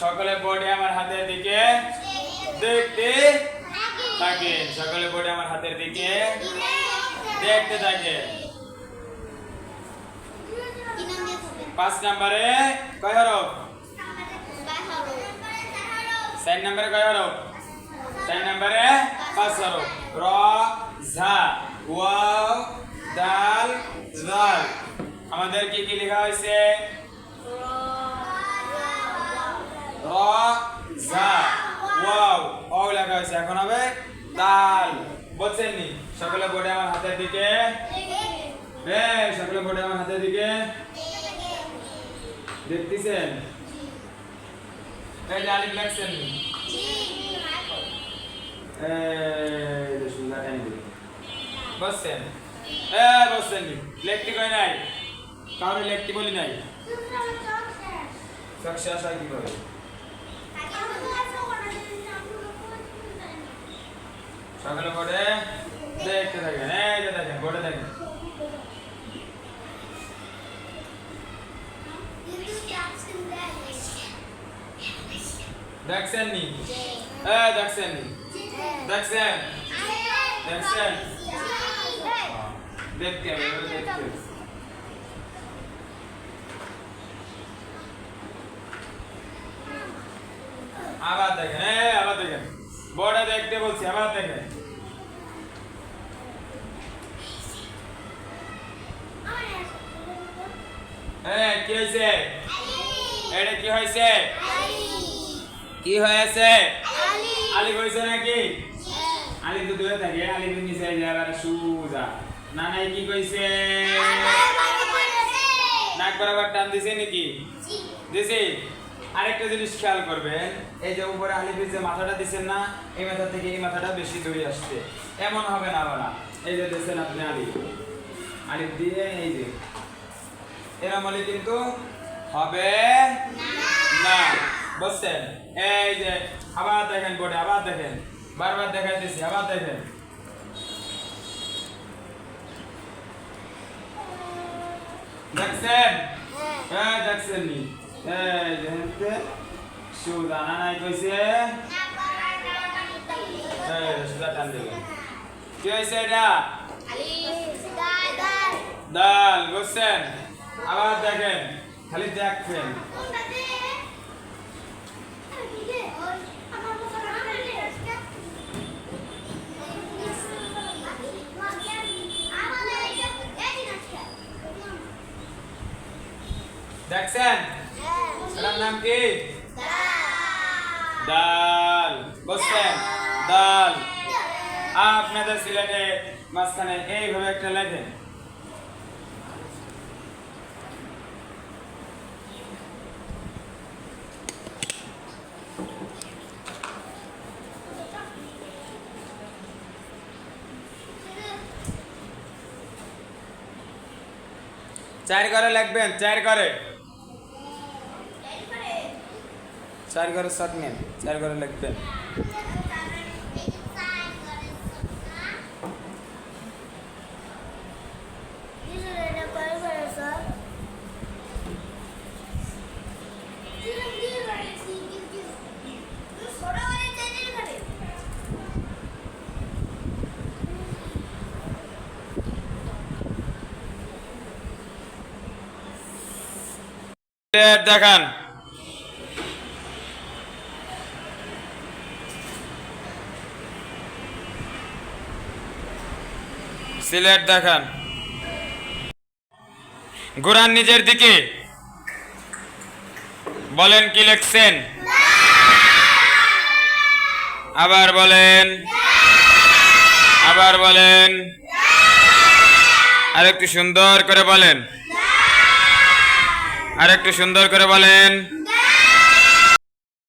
সকলে বোর্ডে আমার হাতের দিকে দেখতে থাকেন। সকলে বোর্ডে আমার হাতের দিকে দেখতে থাকেন। 5 নম্বরে কয় হরফ? 4 নম্বরে কয় হরফ? 4 নম্বরে 5 হরফ। র, ঝা, ওয়াও, দাল, জাল। আমাদের কি কি লেখা হয়েছে? র, ঝা, ওয়াও, ওয়াও লেখা হয়েছে। এখন হবে দাল। বলছেন নি? সকলে বোর্ডে আমার হাতের দিকে সকলে বোর্ডে আমার হাতের দিকে দেখতেছেন? এই যে আলিফ লেখছেন নি? বসছেন? বসছেন নি? লেখতে কই নাই? কাউরে লেখতে বলি নাই? চকশে আসা কি করে? সকালে বোর্ডে দেখতে থাকেন। এই যে দেখেন, বোর্ডে দেখেন। দেখছেন নি? দেখছেন নি? দেখছেন? দেখছেন? দেখতে হবে, দেখতে হবে। আবার দেখেন, আবার দেখেন। বোর্ডে দেখতে বলছি, আবার দেখেন। কি হয়েছে? এটা কি হয়েছে? কি হয়েছে? আলিফ হয়েছে নাকি? আলিফ তো দূরে থাকে, আলিফের নিচে যাবার সুজা। না নাই কি কইছে? নাক বরাবর টান দিছে নাকি? দিছে। আরেকটা জিনিস খেয়াল করবেন, এই যে উপরে আলিফের যে মাথাটা দিছেন না, এই মাথা থেকে এই মাথাটা বেশি দূরে আসছে। এমন হবে না বাবা। এই যে দিছেন আপনি আলিফ, আলিফ দিয়ে এই যে এরকম হলে কিন্তু হবে না। বুঝছেন? এই যে আবার দেখেন বোর্ডে, আবার দেখেন, বারবার দেখাই দিছি, আবার দেখেন। দেখছেন? দেখছেন নি? এই যে সুজা না নাই কইছে? সুজা টান দিলেন। কি হয়েছে এটা? দাল। বুঝছেন? আবার দেখেন, খালি দেখবেন। দেখছেন? এটার নাম কি? দাল। বুঝছেন? দাল। আপনাদের সিলেটে মাঝখানে এইভাবে একটা লেখেন। চার ঘরে লিখবেন, চার ঘরে শর্ট নেন, 4 ঘরে লিখবেন। দেখান। সিলেট দেখান। ঘোরান নিজের দিকে। বলেন কি লিখছেন? আবার বলেন, আবার বলেন, আরেকটু সুন্দর করে বলেন, আরেকটু সুন্দর করে বলেন।